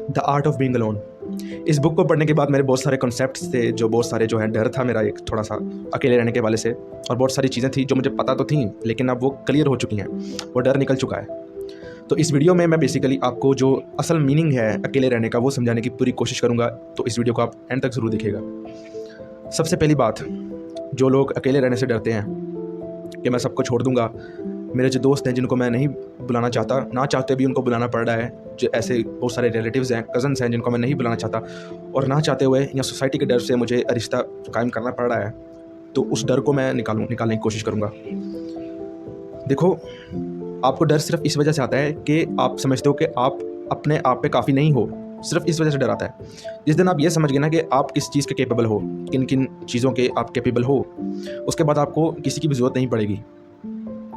The art of being alone. इस book को पढ़ने के बाद मेरे बहुत सारे कॉन्सेप्ट्स थे, जो बहुत सारे जो है डर था मेरा एक थोड़ा सा अकेले रहने के वाले से, और बहुत सारी चीज़ें थी जो मुझे पता तो थी लेकिन अब वो क्लियर हो चुकी हैं, वो डर निकल चुका है। तो इस वीडियो में मैं बेसिकली आपको जो असल मीनिंग है अकेले रहने का वो समझाने की पूरी कोशिश करूँगा, तो इस वीडियो को आप एंड तक ज़रूर देखिएगा। सबसे पहली बात, जो लोग अकेले रहने से डरते हैं कि मैं सबको छोड़ दूँगा, मेरे जो दोस्त हैं जिनको मैं नहीं बुलाना चाहता, ना चाहते भी उनको बुलाना पड़ रहा है, जो ऐसे बहुत सारे रिलेटिव्स हैं, कज़न्स हैं जिनको मैं नहीं बुलाना चाहता, और ना चाहते हुए या सोसाइटी के डर से मुझे रिश्ता कायम करना पड़ रहा है, तो उस डर को मैं निकालने की कोशिश करूँगा। देखो, आपको डर सिर्फ इस वजह से आता है कि आप समझते हो कि आप अपने आप पे काफ़ी नहीं हो, सिर्फ इस वजह से डर आता है। जिस दिन आप ये समझ गए ना कि आप किस चीज़ के कैपेबल हो, किन किन चीज़ों के आप कैपेबल हो, उसके बाद आपको किसी की भी ज़रूरत नहीं पड़ेगी।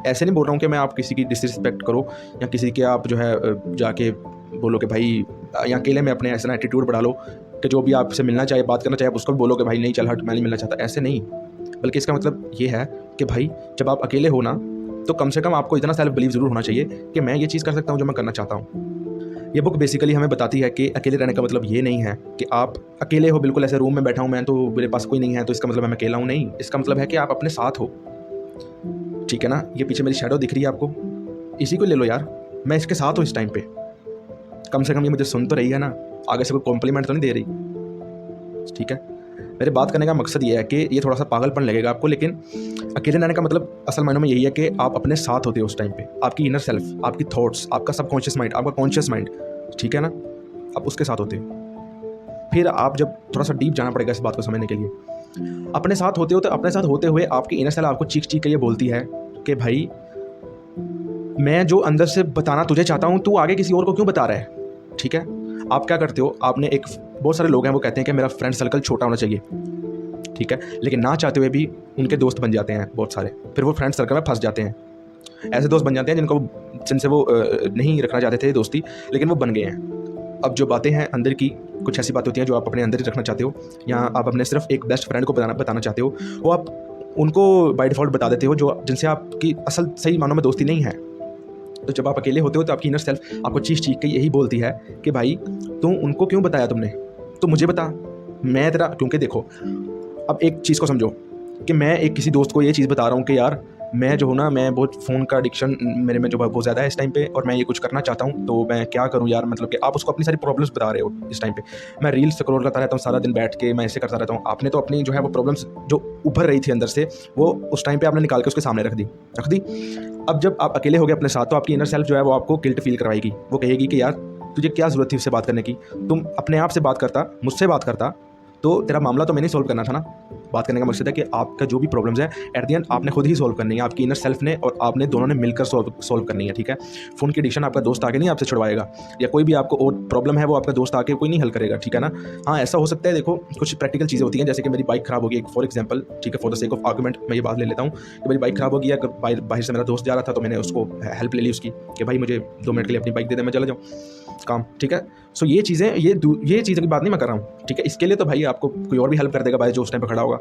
ऐसे नहीं बोल रहा हूँ कि मैं आप किसी की डिसरिस्पेक्ट करो या किसी के आप जो है जाके बोलो कि भाई, या अकेले में अपने ऐसा एटीट्यूड बढ़ा लो कि जो भी आपसे मिलना चाहे, बात करना चाहे, आप उसको भी बोलो कि भाई नहीं, चल हट, मैं नहीं मिलना चाहता। ऐसे नहीं, बल्कि इसका मतलब ये है कि भाई जब आप अकेले हो ना, तो कम से कम आपको इतना सेल्फ बिलीव ज़रूर होना चाहिए कि मैं ये चीज़ कर सकता हूँ जो मैं करना चाहता हूँ। ये बुक बेसिकली हमें बताती है कि अकेले रहने का मतलब ये नहीं है कि आप अकेले हो, बिल्कुल ऐसे रूम में बैठा हूँ मैं, तो मेरे पास कोई नहीं है तो इसका मतलब मैं अकेला हूँ। नहीं, इसका मतलब है कि आप अपने साथ हो। ठीक है ना, ये पीछे मेरी शैडो दिख रही है आपको, इसी को ले लो यार, मैं इसके साथ हूँ इस टाइम पे। कम से कम ये मुझे सुन तो रही है ना, आगे से कोई कॉम्प्लीमेंट तो नहीं दे रही। ठीक है, मेरे बात करने का मकसद ये है कि ये थोड़ा सा पागलपन लगेगा आपको, लेकिन अकेले रहने का मतलब असल मायनों में यही है कि आप अपने साथ होते हो उस टाइम पे। आपकी इनर सेल्फ, आपकी थॉट्स, आपका सबकॉन्शियस माइंड, आपका कॉन्शियस माइंड, ठीक है ना, आप उसके साथ होते हो। फिर आप जब थोड़ा सा डीप जाना पड़ेगा इस बात को समझने के लिए, अपने साथ होते हो तो अपने साथ होते हुए आपकी इनर सेल्फ आपको चीख चीख के ये बोलती है कि भाई, मैं जो अंदर से बताना तुझे चाहता हूँ, तू आगे किसी और को क्यों बता रहा है। ठीक है, आप क्या करते हो, आपने एक, बहुत सारे लोग हैं वो कहते हैं कि मेरा फ्रेंड सर्कल छोटा होना चाहिए, ठीक है, लेकिन ना चाहते हुए भी उनके दोस्त बन जाते हैं बहुत सारे, फिर वो फ्रेंड सर्कल में फंस जाते हैं। ऐसे दोस्त बन जाते हैं जिनसे वो नहीं रखना चाहते थे दोस्ती, लेकिन वो बन गए हैं। अब जो बातें हैं अंदर की, कुछ ऐसी बातें होती हैं जो आप अपने अंदर ही रखना चाहते हो, या आप अपने सिर्फ एक बेस्ट फ्रेंड को बताना चाहते हो, वो आप उनको बाय डिफ़ॉल्ट बता देते हो, जो जिनसे आपकी असल सही मानों में दोस्ती नहीं है। तो जब आप अकेले होते हो तो आपकी इनर सेल्फ आपको चीख चीख के यही बोलती है कि भाई, तुम उनको क्यों बताया, तुमने तो मुझे बता, मैं तेरा। क्योंकि देखो, अब एक चीज़ को समझो कि मैं एक किसी दोस्त को ये चीज़ बता रहा हूँ कि यार, मैं जो हूँ ना, मैं बहुत फ़ोन का एडिक्शन मेरे में जो बहुत ज़्यादा है इस टाइम पे, और मैं ये कुछ करना चाहता हूँ, तो मैं क्या करूँ यार। मतलब कि आप उसको अपनी सारी प्रॉब्लम्स बता रहे हो इस टाइम पे। मैं रील्स स्क्रॉल करता रहता हूँ सारा दिन बैठ के, मैं ऐसे करता रहता हूँ। आपने तो अपनी जो है वो प्रॉब्लम्स जो उभर रही थी अंदर से, वो उस टाइम पे आपने निकाल के उसके सामने रख दी। अब जब आप अकेले हो गए अपने साथ, तो आपकी इनर सेल्फ जो है वो आपको गिल्ट फील करवाएगी। वो कहेगी कि यार, तुझे क्या ज़रूरत थी उससे बात करने की, तुम अपने आप से बात करता, मुझसे बात करता, तो तेरा मामला तो मैंने सॉल्व करना था ना। बात करने का मकसद है कि आपका जो भी प्रॉब्लम्स है, एट द एंड आपने खुद ही सॉल्व करनी है, आपकी इनर सेल्फ ने और आपने दोनों ने मिलकर सॉल्व करनी है। ठीक है, फ़ोन की एडिक्शन आपका दोस्त आके नहीं आपसे छुड़वाएगा, या कोई भी आपको और प्रॉब्लम है वो आपका दोस्त आके कोई नहीं हल करेगा। ठीक है ना, हाँ ऐसा हो सकता है। देखो, कुछ प्रैक्टिकल चीज़ें होती हैं, जैसे कि मेरी बाइक ख़राब हो गई, फॉर एग्जाम्पल, ठीक है, for the sake of argument मैं ये बात ले लेता हूँ कि मेरी बाइक ख़राब हो गई, अगर बाहर से मेरा दोस्त जा रहा था तो मैंने उसको हेल्प ले ली उसकी कि भाई मुझे 2 मिनट के लिए अपनी बाइक दे दे, मैं चला जाऊँ काम। ठीक है, सो ये चीज़ें, ये चीज़ों की बात नहीं मैं कर रहा हूँ। ठीक है, इसके लिए तो भाई आपको कोई और भी हेल्प कर देगा भाई, जो उस टाइम पर खड़ा होगा।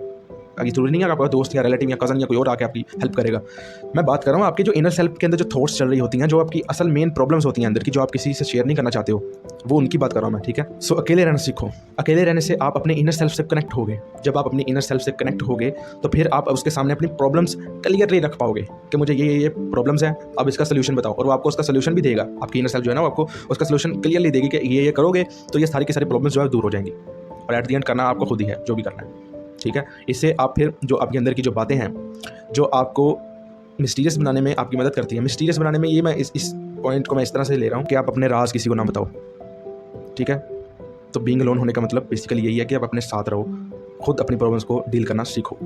अभी ज़रूरी नहीं है कि आपका दोस्त या रिलेटिव या कज़न या कोई और आके आपकी हेल्प करेगा। मैं बात कर रहा हूँ आपके जो इनर सेल्फ के अंदर जो थॉट्स चल रही होती हैं, जो आपकी असल मेन प्रॉब्लम्स होती हैं अंदर की, जो आप किसी से शेयर नहीं करना चाहते हो, वो उनकी बात कर रहा हूँ मैं। ठीक है, सो अकेले रहना सीखो। अकेले रहने से आप अपने इनर सेल्फ से कनेक्ट होगे। जब आप अपनी इनर सेल्फ से कनेक्ट होगे तो फिर आप उसके सामने अपनी प्रॉब्लम्स क्लियरली रख पाओगे कि मुझे ये प्रॉब्लम्स हैं, अब इसका सोल्यूशन बताओ, और वो आपको उसका सोल्यूशन भी देगा। आपकी इनर सेल्फ जो है ना, वो आपको उसका सोल्यूशन क्लियरली देगी कि ये करोगे तो ये सारी की सारी प्रॉब्लम्स जो है दूर हो जाएंगी, और एट द एंड करना आपको खुद ही है जो भी करना है। ठीक है, इससे आप फिर जो आपके अंदर की जो बातें हैं, जो आपको मिस्टीरियस बनाने में आपकी मदद करती है। मिस्टीरियस बनाने में ये मैं इस पॉइंट को मैं इस तरह से ले रहा हूँ कि आप अपने राज किसी को ना बताओ। ठीक है, तो बीइंग अलोन होने का मतलब बेसिकली यही है कि आप अपने साथ रहो, खुद अपनी प्रॉब्लम्स को डील करना सीखो।